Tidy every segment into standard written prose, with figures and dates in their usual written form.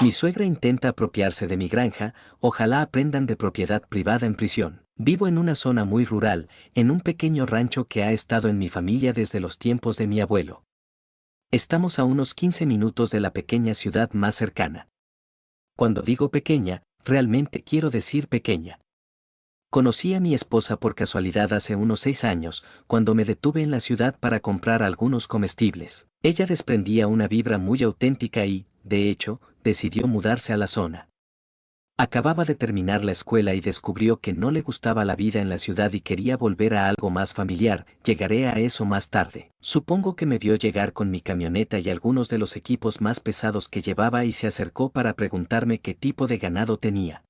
Mi suegra intenta apropiarse de mi granja, ojalá aprendan de propiedad privada en prisión. Vivo en una zona muy rural, en un pequeño rancho que ha estado en mi familia desde los tiempos de mi abuelo. Estamos a unos 15 minutos de la pequeña ciudad más cercana. Cuando digo pequeña, realmente quiero decir pequeña. Conocí a mi esposa por casualidad hace unos 6 años, cuando me detuve en la ciudad para comprar algunos comestibles. Ella desprendía una vibra muy auténtica y, de hecho, decidió mudarse a la zona. Acababa de terminar la escuela y descubrió que no le gustaba la vida en la ciudad y quería volver a algo más familiar. Llegaré a eso más tarde. Supongo que me vio llegar con mi camioneta y algunos de los equipos más pesados que llevaba y se acercó para preguntarme qué tipo de ganado tenía.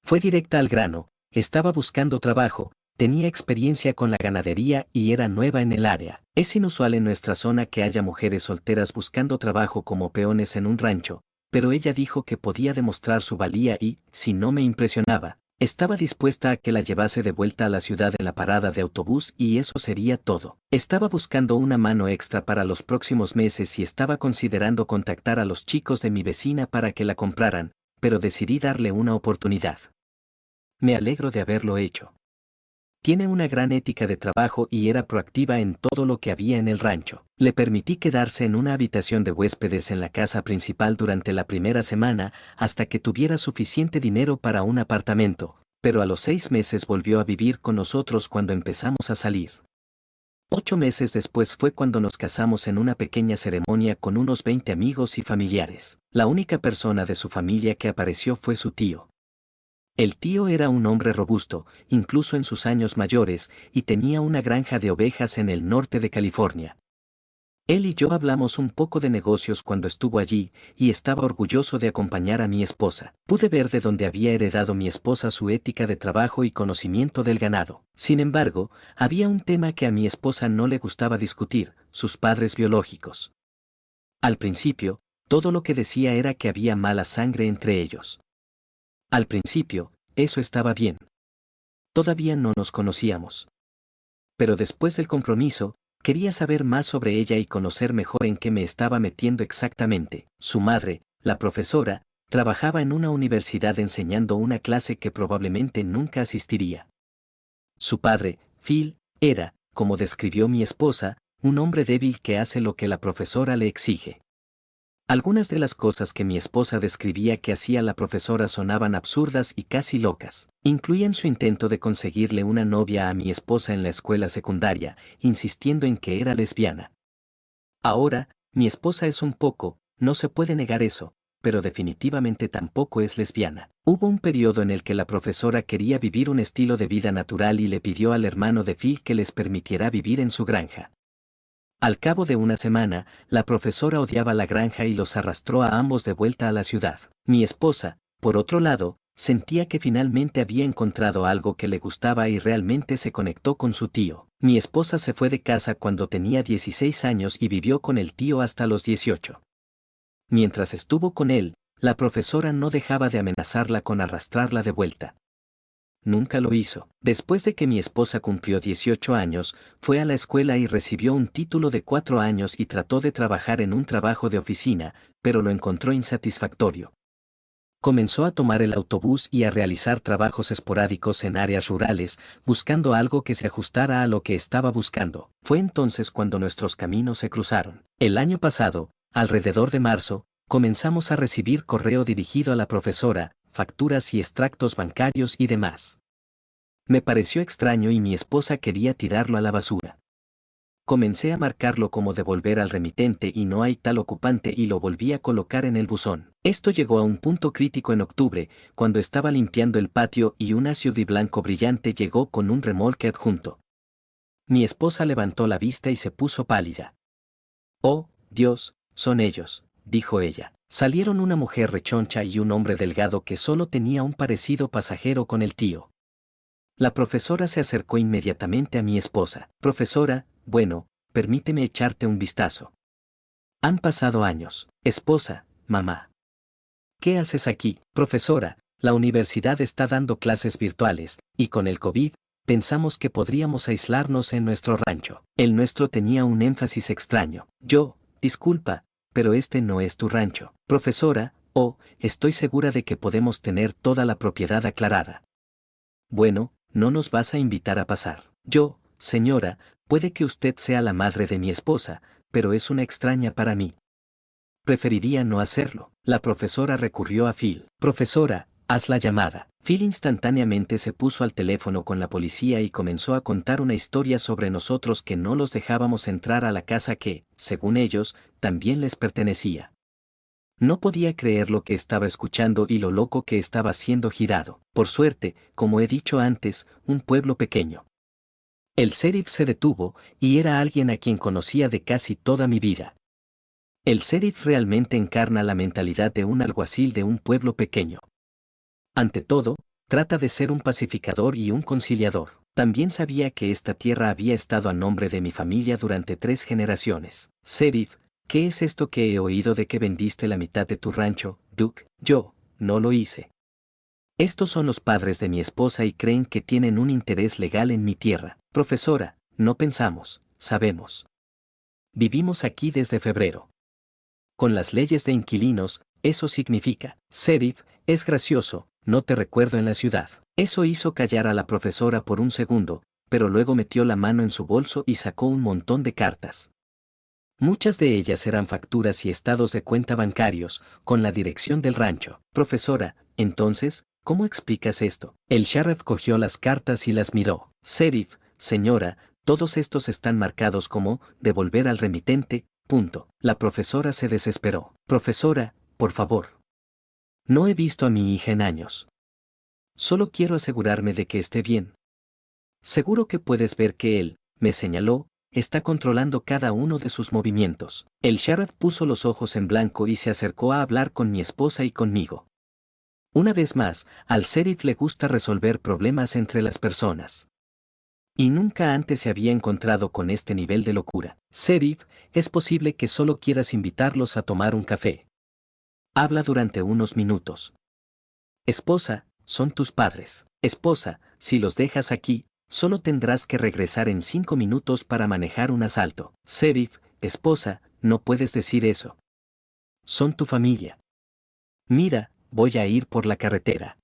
Fue directa al grano. Estaba buscando trabajo, tenía experiencia con la ganadería y era nueva en el área. Es inusual en nuestra zona que haya mujeres solteras buscando trabajo como peones en un rancho, pero ella dijo que podía demostrar su valía y, si no me impresionaba, estaba dispuesta a que la llevase de vuelta a la ciudad en la parada de autobús y eso sería todo. Estaba buscando una mano extra para los próximos meses y estaba considerando contactar a los chicos de mi vecina para que la compraran, pero decidí darle una oportunidad. Me alegro de haberlo hecho. Tiene una gran ética de trabajo y era proactiva en todo lo que había en el rancho. Le permití quedarse en una habitación de huéspedes en la casa principal durante la primera semana hasta que tuviera suficiente dinero para un apartamento, pero a los 6 meses volvió a vivir con nosotros cuando empezamos a salir. 8 meses después fue cuando nos casamos en una pequeña ceremonia con unos 20 amigos y familiares. La única persona de su familia que apareció fue su tío. El tío era un hombre robusto, incluso en sus años mayores, y tenía una granja de ovejas en el norte de California. Él y yo hablamos un poco de negocios cuando estuvo allí, y estaba orgulloso de acompañar a mi esposa. Pude ver de dónde había heredado mi esposa su ética de trabajo y conocimiento del ganado. Sin embargo, había un tema que a mi esposa no le gustaba discutir: sus padres biológicos. Al principio, todo lo que decía era que había mala sangre entre ellos. Al principio, eso estaba bien. Todavía no nos conocíamos. Pero después del compromiso, quería saber más sobre ella y conocer mejor en qué me estaba metiendo exactamente. Su madre, la profesora, trabajaba en una universidad enseñando una clase que probablemente nunca asistiría. Su padre, Phil, era, como describió mi esposa, un hombre débil que hace lo que la profesora le exige. Algunas de las cosas que mi esposa describía que hacía la profesora sonaban absurdas y casi locas. Incluían su intento de conseguirle una novia a mi esposa en la escuela secundaria, insistiendo en que era lesbiana. Ahora, mi esposa es un poco, no se puede negar eso, pero definitivamente tampoco es lesbiana. Hubo un periodo en el que la profesora quería vivir un estilo de vida natural y le pidió al hermano de Phil que les permitiera vivir en su granja. Al cabo de una semana, la profesora odiaba la granja y los arrastró a ambos de vuelta a la ciudad. Mi esposa, por otro lado, sentía que finalmente había encontrado algo que le gustaba y realmente se conectó con su tío. Mi esposa se fue de casa cuando tenía 16 años y vivió con el tío hasta los 18. Mientras estuvo con él, la profesora no dejaba de amenazarla con arrastrarla de vuelta. Nunca lo hizo. Después de que mi esposa cumplió 18 años, fue a la escuela y recibió un título de 4 años y trató de trabajar en un trabajo de oficina, pero lo encontró insatisfactorio. Comenzó a tomar el autobús y a realizar trabajos esporádicos en áreas rurales, buscando algo que se ajustara a lo que estaba buscando. Fue entonces cuando nuestros caminos se cruzaron. El año pasado, alrededor de marzo, comenzamos a recibir correo dirigido a la profesora, facturas y extractos bancarios y demás. Me pareció extraño y mi esposa quería tirarlo a la basura. Comencé a marcarlo como devolver al remitente y no hay tal ocupante y lo volví a colocar en el buzón. Esto llegó a un punto crítico en octubre, cuando estaba limpiando el patio y un SUV blanco brillante llegó con un remolque adjunto. Mi esposa levantó la vista y se puso pálida. «Oh, Dios, son ellos», dijo ella. Salieron una mujer rechoncha y un hombre delgado que solo tenía un parecido pasajero con el tío. La profesora se acercó inmediatamente a mi esposa. «Profesora, bueno, permíteme echarte un vistazo. Han pasado años. Esposa, mamá. ¿Qué haces aquí?» «Profesora, la universidad está dando clases virtuales, y con el COVID, pensamos que podríamos aislarnos en nuestro rancho». El nuestro tenía un énfasis extraño. «Disculpa, pero este no es tu rancho». «Profesora, Oh, estoy segura de que podemos tener toda la propiedad aclarada. Bueno, no nos vas a invitar a pasar. Yo, señora, puede que usted sea la madre de mi esposa, pero es una extraña para mí. Preferiría no hacerlo. La profesora recurrió a Phil. Profesora, haz la llamada. Phil instantáneamente se puso al teléfono con la policía y comenzó a contar una historia sobre nosotros que no los dejábamos entrar a la casa que, según ellos, también les pertenecía. No podía creer lo que estaba escuchando y lo loco que estaba siendo girado. Por suerte, como he dicho antes, un pueblo pequeño. El sheriff se detuvo, y era alguien a quien conocía de casi toda mi vida. El sheriff realmente encarna la mentalidad de un alguacil de un pueblo pequeño. Ante todo, trata de ser un pacificador y un conciliador. También sabía que esta tierra había estado a nombre de mi familia durante 3 generaciones. Sheriff, ¿qué es esto que he oído de que vendiste la mitad de tu rancho, Duke? Yo, no lo hice. Estos son los padres de mi esposa y creen que tienen un interés legal en mi tierra. Profesora, no pensamos, sabemos. Vivimos aquí desde febrero. Con las leyes de inquilinos, eso significa, sheriff, es gracioso, no te recuerdo en la ciudad. Eso hizo callar a la profesora por un segundo, pero luego metió la mano en su bolso y sacó un montón de cartas. Muchas de ellas eran facturas y estados de cuenta bancarios, con la dirección del rancho. Profesora, entonces, ¿cómo explicas esto? El sheriff cogió las cartas y las miró. Sheriff, señora, todos estos están marcados como devolver al remitente. Punto. La profesora se desesperó. Profesora, por favor. No he visto a mi hija en años. Solo quiero asegurarme de que esté bien. Seguro que puedes ver que él, me señaló, está controlando cada uno de sus movimientos. El sheriff puso los ojos en blanco y se acercó a hablar con mi esposa y conmigo. Una vez más, al sheriff le gusta resolver problemas entre las personas. Y nunca antes se había encontrado con este nivel de locura. Sheriff, es posible que solo quieras invitarlos a tomar un café. Habla durante unos minutos. Esposa, son tus padres. Esposa, si los dejas aquí, solo tendrás que regresar en 5 minutos para manejar un asalto. Sheriff, esposa, no puedes decir eso. Son tu familia. Mira, voy a ir por la carretera.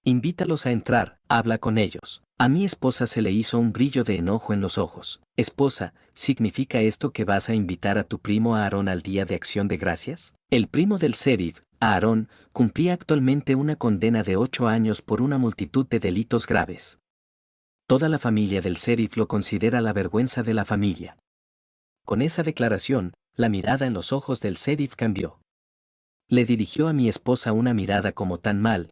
Invítalos a entrar, habla con ellos. A mi esposa se le hizo un brillo de enojo en los ojos. Esposa, ¿significa esto que vas a invitar a tu primo Aarón al Día de Acción de Gracias? El primo del sheriff, Aarón, cumplía actualmente una condena de 8 años por una multitud de delitos graves. Toda la familia del sheriff lo considera la vergüenza de la familia. Con esa declaración, la mirada en los ojos del sheriff cambió. Le dirigió a mi esposa una mirada como tan mal,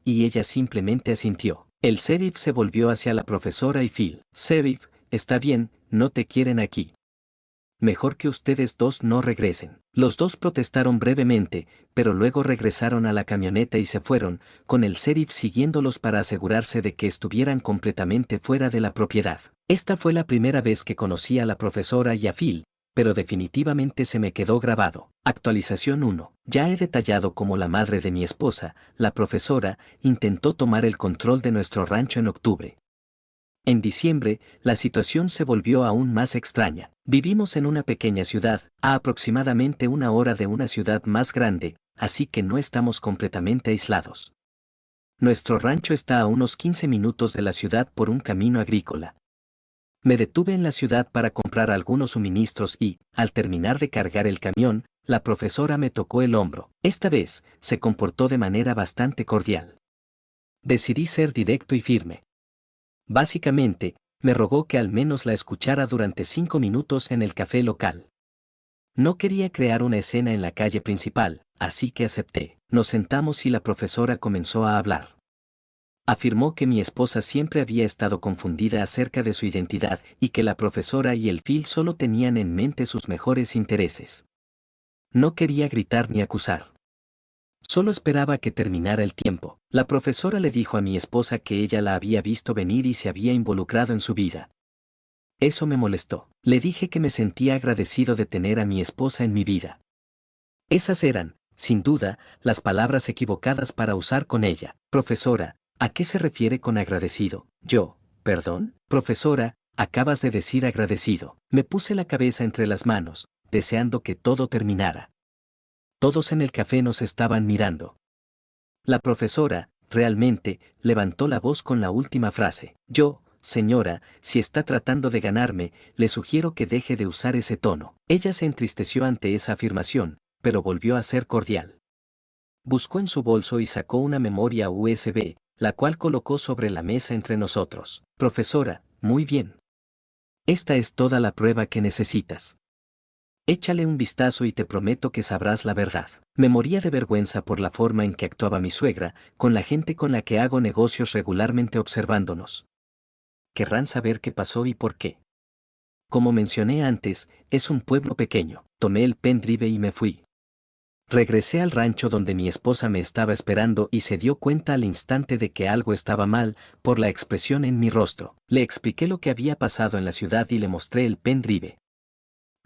y ella simplemente asintió. El sheriff se volvió hacia la profesora y Phil. Sheriff, está bien, no te quieren aquí. Mejor que ustedes dos no regresen. Los dos protestaron brevemente, pero luego regresaron a la camioneta y se fueron, con el sheriff siguiéndolos para asegurarse de que estuvieran completamente fuera de la propiedad. Esta fue la primera vez que conocí a la profesora y a Phil, pero definitivamente se me quedó grabado. Actualización 1. Ya he detallado cómo la madre de mi esposa, la profesora, intentó tomar el control de nuestro rancho en octubre. En diciembre, la situación se volvió aún más extraña. Vivimos en una pequeña ciudad, a aproximadamente 1 hora de una ciudad más grande, así que no estamos completamente aislados. Nuestro rancho está a unos 15 minutos de la ciudad por un camino agrícola. Me detuve en la ciudad para comprar algunos suministros y, al terminar de cargar el camión, la profesora me tocó el hombro. Esta vez, se comportó de manera bastante cordial. Decidí ser directo y firme. Básicamente, me rogó que al menos la escuchara durante 5 minutos en el café local. No quería crear una escena en la calle principal, así que acepté. Nos sentamos y la profesora comenzó a hablar. Afirmó que mi esposa siempre había estado confundida acerca de su identidad y que la profesora y el Phil solo tenían en mente sus mejores intereses. No quería gritar ni acusar. Solo esperaba que terminara el tiempo. La profesora le dijo a mi esposa que ella la había visto venir y se había involucrado en su vida. Eso me molestó. Le dije que me sentía agradecido de tener a mi esposa en mi vida. Esas eran, sin duda, las palabras equivocadas para usar con ella. Profesora, ¿a qué se refiere con agradecido? Yo, perdón, profesora, acabas de decir agradecido. Me puse la cabeza entre las manos, deseando que todo terminara. Todos en el café nos estaban mirando. La profesora, realmente, levantó la voz con la última frase. Yo, señora, si está tratando de ganarme, le sugiero que deje de usar ese tono. Ella se entristeció ante esa afirmación, pero volvió a ser cordial. Buscó en su bolso y sacó una memoria USB, la cual colocó sobre la mesa entre nosotros. Profesora, muy bien. Esta es toda la prueba que necesitas. Échale un vistazo y te prometo que sabrás la verdad. Me moría de vergüenza por la forma en que actuaba mi suegra, con la gente con la que hago negocios regularmente observándonos. Querrán saber qué pasó y por qué. Como mencioné antes, es un pueblo pequeño. Tomé el pendrive y me fui. Regresé al rancho donde mi esposa me estaba esperando y se dio cuenta al instante de que algo estaba mal, por la expresión en mi rostro. Le expliqué lo que había pasado en la ciudad y le mostré el pendrive.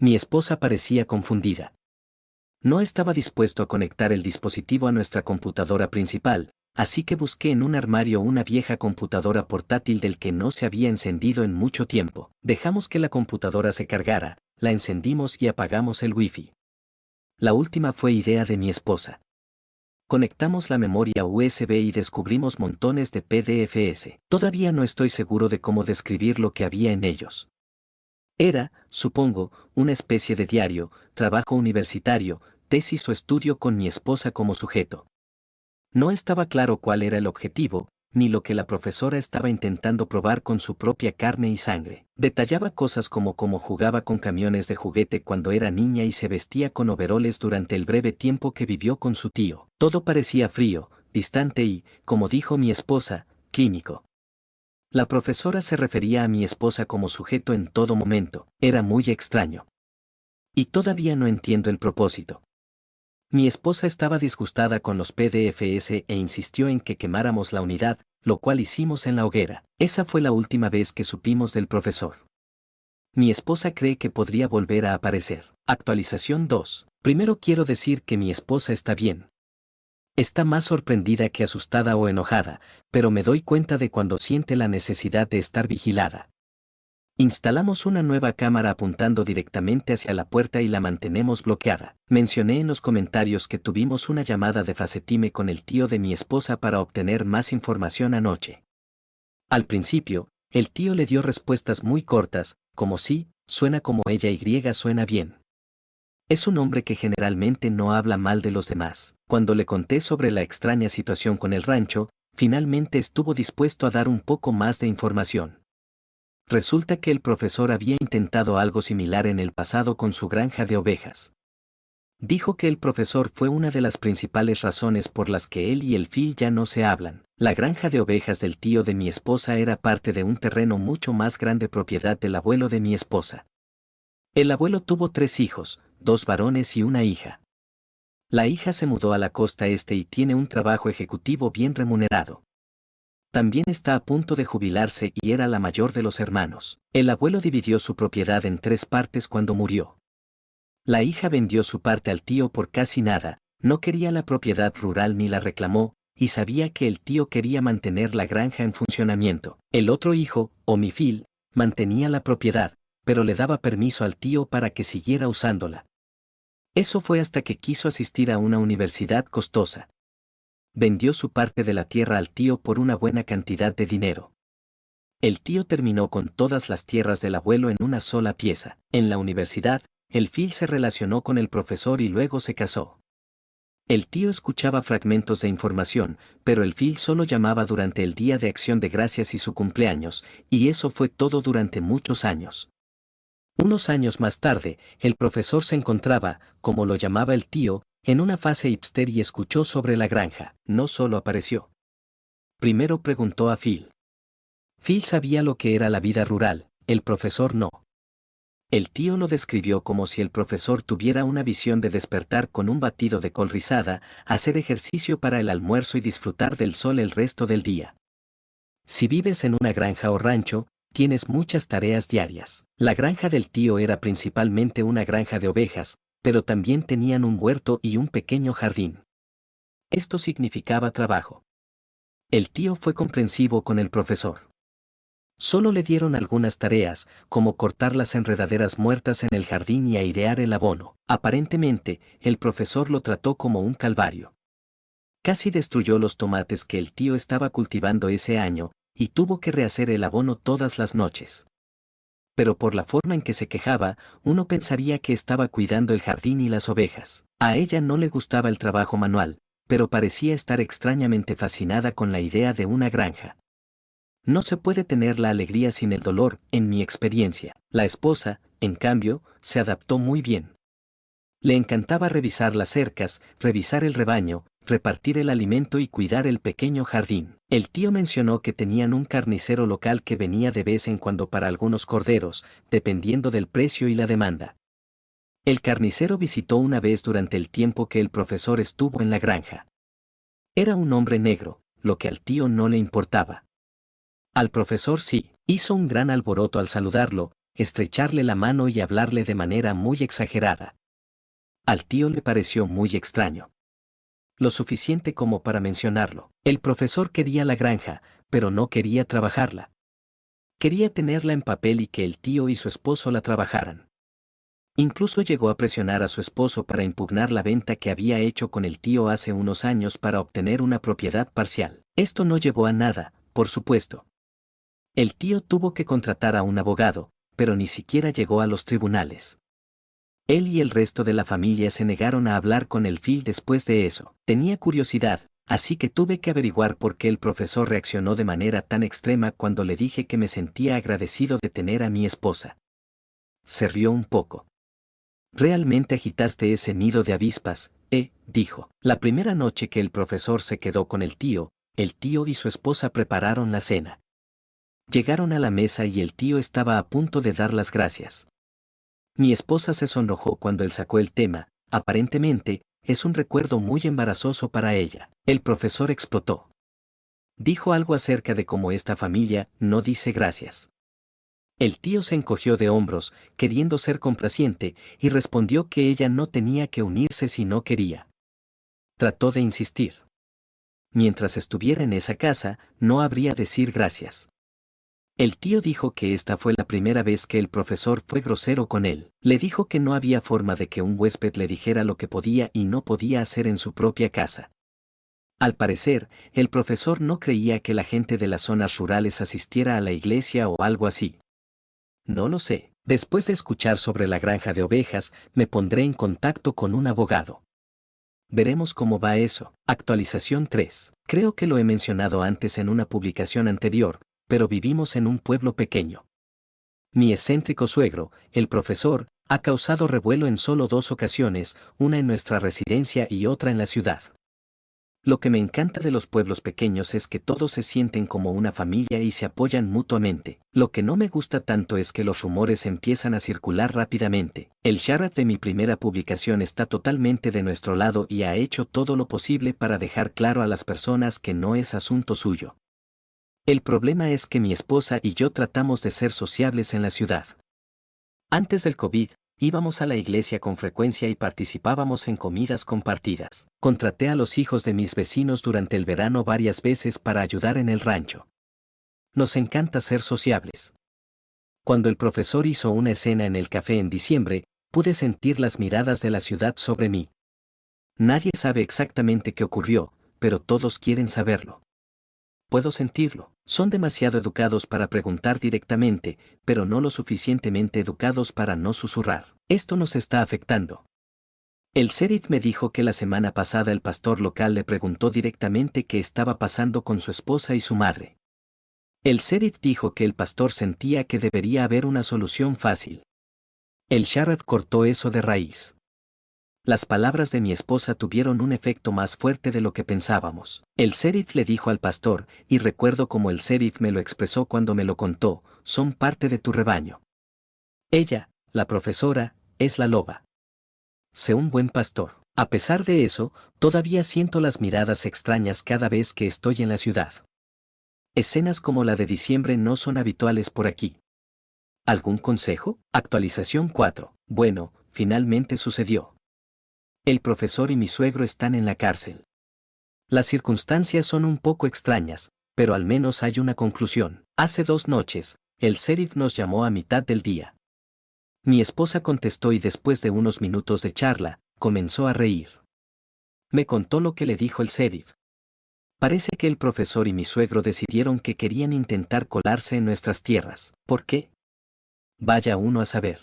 Mi esposa parecía confundida. No estaba dispuesto a conectar el dispositivo a nuestra computadora principal, así que busqué en un armario una vieja computadora portátil del que no se había encendido en mucho tiempo. Dejamos que la computadora se cargara, la encendimos y apagamos el wifi. La última fue idea de mi esposa. Conectamos la memoria USB y descubrimos montones de PDFs. Todavía no estoy seguro de cómo describir lo que había en ellos. Era, supongo, una especie de diario, trabajo universitario, tesis o estudio con mi esposa como sujeto. No estaba claro cuál era el objetivo, ni lo que la profesora estaba intentando probar con su propia carne y sangre. Detallaba cosas como cómo jugaba con camiones de juguete cuando era niña y se vestía con overoles durante el breve tiempo que vivió con su tío. Todo parecía frío, distante y, como dijo mi esposa, clínico. La profesora se refería a mi esposa como sujeto en todo momento. Era muy extraño. Y todavía no entiendo el propósito. Mi esposa estaba disgustada con los PDFs e insistió en que quemáramos la unidad, lo cual hicimos en la hoguera. Esa fue la última vez que supimos del profesor. Mi esposa cree que podría volver a aparecer. Actualización 2. Primero quiero decir que mi esposa está bien. Está más sorprendida que asustada o enojada, pero me doy cuenta de cuando siente la necesidad de estar vigilada. Instalamos una nueva cámara apuntando directamente hacia la puerta y la mantenemos bloqueada. Mencioné en los comentarios que tuvimos una llamada de facetime con el tío de mi esposa para obtener más información anoche. Al principio, el tío le dio respuestas muy cortas, como sí, suena como ella y suena bien. Es un hombre que generalmente no habla mal de los demás. Cuando le conté sobre la extraña situación con el rancho, finalmente estuvo dispuesto a dar un poco más de información. Resulta que el profesor había intentado algo similar en el pasado con su granja de ovejas. Dijo que el profesor fue una de las principales razones por las que él y el Phil ya no se hablan. La granja de ovejas del tío de mi esposa era parte de un terreno mucho más grande propiedad del abuelo de mi esposa. El abuelo tuvo 3 hijos, 2 varones y una hija. La hija se mudó a la costa este y tiene un trabajo ejecutivo bien remunerado. También está a punto de jubilarse y era la mayor de los hermanos. El abuelo dividió su propiedad en 3 partes cuando murió. La hija vendió su parte al tío por casi nada, no quería la propiedad rural ni la reclamó, y sabía que el tío quería mantener la granja en funcionamiento. El otro hijo, Phil, mantenía la propiedad, pero le daba permiso al tío para que siguiera usándola. Eso fue hasta que quiso asistir a una universidad costosa. Vendió su parte de la tierra al tío por una buena cantidad de dinero. El tío terminó con todas las tierras del abuelo en una sola pieza. En la universidad, el Phil se relacionó con el profesor y luego se casó. El tío escuchaba fragmentos de información, pero el Phil solo llamaba durante el Día de Acción de Gracias y su cumpleaños, y eso fue todo durante muchos años. Unos años más tarde, el profesor se encontraba, como lo llamaba el tío, en una fase hipster y escuchó sobre la granja. No solo apareció. Primero preguntó a Phil. Phil sabía lo que era la vida rural, el profesor no. El tío lo describió como si el profesor tuviera una visión de despertar con un batido de col rizada, hacer ejercicio para el almuerzo y disfrutar del sol el resto del día. Si vives en una granja o rancho, tienes muchas tareas diarias. La granja del tío era principalmente una granja de ovejas, pero también tenían un huerto y un pequeño jardín. Esto significaba trabajo. El tío fue comprensivo con el profesor. Solo le dieron algunas tareas, como cortar las enredaderas muertas en el jardín y airear el abono. Aparentemente, el profesor lo trató como un calvario. Casi destruyó los tomates que el tío estaba cultivando ese año, y tuvo que rehacer el abono todas las noches. Pero por la forma en que se quejaba, uno pensaría que estaba cuidando el jardín y las ovejas. A ella no le gustaba el trabajo manual, pero parecía estar extrañamente fascinada con la idea de una granja. No se puede tener la alegría sin el dolor, en mi experiencia. La esposa, en cambio, se adaptó muy bien. Le encantaba revisar las cercas, revisar el rebaño, repartir el alimento y cuidar el pequeño jardín. El tío mencionó que tenían un carnicero local que venía de vez en cuando para algunos corderos, dependiendo del precio y la demanda. El carnicero visitó una vez durante el tiempo que el profesor estuvo en la granja. Era un hombre negro, lo que al tío no le importaba. Al profesor sí, hizo un gran alboroto al saludarlo, estrecharle la mano y hablarle de manera muy exagerada. Al tío le pareció muy extraño. Lo suficiente como para mencionarlo. El profesor quería la granja, pero no quería trabajarla. Quería tenerla en papel y que el tío y su esposo la trabajaran. Incluso llegó a presionar a su esposo para impugnar la venta que había hecho con el tío hace unos años para obtener una propiedad parcial. Esto no llevó a nada, por supuesto. El tío tuvo que contratar a un abogado, pero ni siquiera llegó a los tribunales. Él y el resto de la familia se negaron a hablar con el Phil después de eso. Tenía curiosidad, así que tuve que averiguar por qué el profesor reaccionó de manera tan extrema cuando le dije que me sentía agradecido de tener a mi esposa. Se rió un poco. Realmente agitaste ese nido de avispas, dijo. La primera noche que el profesor se quedó con el tío y su esposa prepararon la cena. Llegaron a la mesa y el tío estaba a punto de dar las gracias. Mi esposa se sonrojó cuando él sacó el tema. Aparentemente, es un recuerdo muy embarazoso para ella. El profesor explotó. Dijo algo acerca de cómo esta familia no dice gracias. El tío se encogió de hombros, queriendo ser complaciente, y respondió que ella no tenía que unirse si no quería. Trató de insistir. Mientras estuviera en esa casa, no habría decir gracias. El tío dijo que esta fue la primera vez que el profesor fue grosero con él. Le dijo que no había forma de que un huésped le dijera lo que podía y no podía hacer en su propia casa. Al parecer, el profesor no creía que la gente de las zonas rurales asistiera a la iglesia o algo así. No lo sé. Después de escuchar sobre la granja de ovejas, me pondré en contacto con un abogado. Veremos cómo va eso. Actualización 3. Creo que lo he mencionado antes en una publicación anterior, pero vivimos en un pueblo pequeño. Mi excéntrico suegro, el profesor, ha causado revuelo en solo 2 ocasiones, una en nuestra residencia y otra en la ciudad. Lo que me encanta de los pueblos pequeños es que todos se sienten como una familia y se apoyan mutuamente. Lo que no me gusta tanto es que los rumores empiezan a circular rápidamente. El sheriff de mi primera publicación está totalmente de nuestro lado y ha hecho todo lo posible para dejar claro a las personas que no es asunto suyo. El problema es que mi esposa y yo tratamos de ser sociables en la ciudad. Antes del COVID, íbamos a la iglesia con frecuencia y participábamos en comidas compartidas. Contraté a los hijos de mis vecinos durante el verano varias veces para ayudar en el rancho. Nos encanta ser sociables. Cuando el profesor hizo una escena en el café en diciembre, pude sentir las miradas de la ciudad sobre mí. Nadie sabe exactamente qué ocurrió, pero todos quieren saberlo. Puedo sentirlo. Son demasiado educados para preguntar directamente, pero no lo suficientemente educados para no susurrar. Esto nos está afectando. El sheriff me dijo que la semana pasada el pastor local le preguntó directamente qué estaba pasando con su esposa y su madre. El sheriff dijo que el pastor sentía que debería haber una solución fácil. El sheriff cortó eso de raíz. Las palabras de mi esposa tuvieron un efecto más fuerte de lo que pensábamos. El sheriff le dijo al pastor, y recuerdo cómo el sheriff me lo expresó cuando me lo contó, son parte de tu rebaño. Ella, la profesora, es la loba. Sé un buen pastor. A pesar de eso, todavía siento las miradas extrañas cada vez que estoy en la ciudad. Escenas como la de diciembre no son habituales por aquí. ¿Algún consejo? Actualización 4. Bueno, finalmente sucedió. El profesor y mi suegro están en la cárcel. Las circunstancias son un poco extrañas, pero al menos hay una conclusión. Hace 2 noches, el sheriff nos llamó a mitad del día. Mi esposa contestó y después de unos minutos de charla, comenzó a reír. Me contó lo que le dijo el sheriff. Parece que el profesor y mi suegro decidieron que querían intentar colarse en nuestras tierras. ¿Por qué? Vaya uno a saber.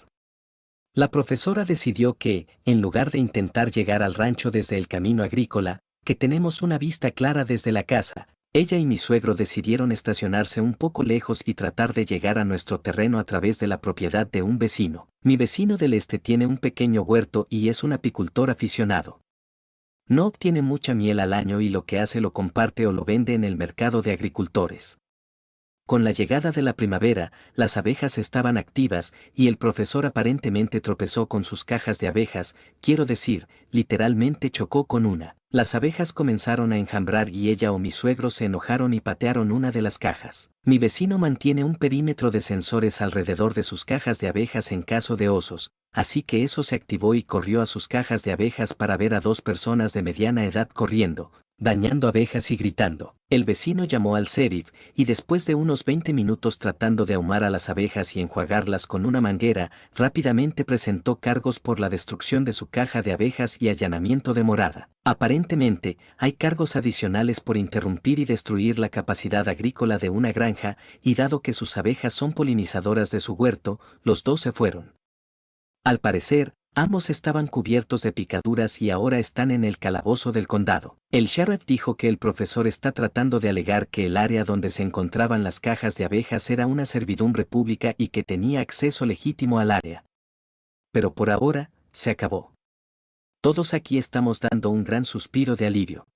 La profesora decidió que, en lugar de intentar llegar al rancho desde el camino agrícola, que tenemos una vista clara desde la casa, ella y mi suegro decidieron estacionarse un poco lejos y tratar de llegar a nuestro terreno a través de la propiedad de un vecino. Mi vecino del este tiene un pequeño huerto y es un apicultor aficionado. No obtiene mucha miel al año y lo que hace lo comparte o lo vende en el mercado de agricultores. Con la llegada de la primavera, las abejas estaban activas y el profesor aparentemente tropezó con sus cajas de abejas, quiero decir, literalmente chocó con una. Las abejas comenzaron a enjambrar y ella o mi suegro se enojaron y patearon una de las cajas. Mi vecino mantiene un perímetro de sensores alrededor de sus cajas de abejas en caso de osos, así que eso se activó y corrió a sus cajas de abejas para ver a 2 personas de mediana edad corriendo, dañando abejas y gritando. El vecino llamó al sheriff, y después de unos 20 minutos tratando de ahumar a las abejas y enjuagarlas con una manguera, rápidamente presentó cargos por la destrucción de su caja de abejas y allanamiento de morada. Aparentemente, hay cargos adicionales por interrumpir y destruir la capacidad agrícola de una granja, y dado que sus abejas son polinizadoras de su huerto, los dos se fueron. Al parecer, ambos estaban cubiertos de picaduras y ahora están en el calabozo del condado. El sheriff dijo que el profesor está tratando de alegar que el área donde se encontraban las cajas de abejas era una servidumbre pública y que tenía acceso legítimo al área. Pero por ahora, se acabó. Todos aquí estamos dando un gran suspiro de alivio.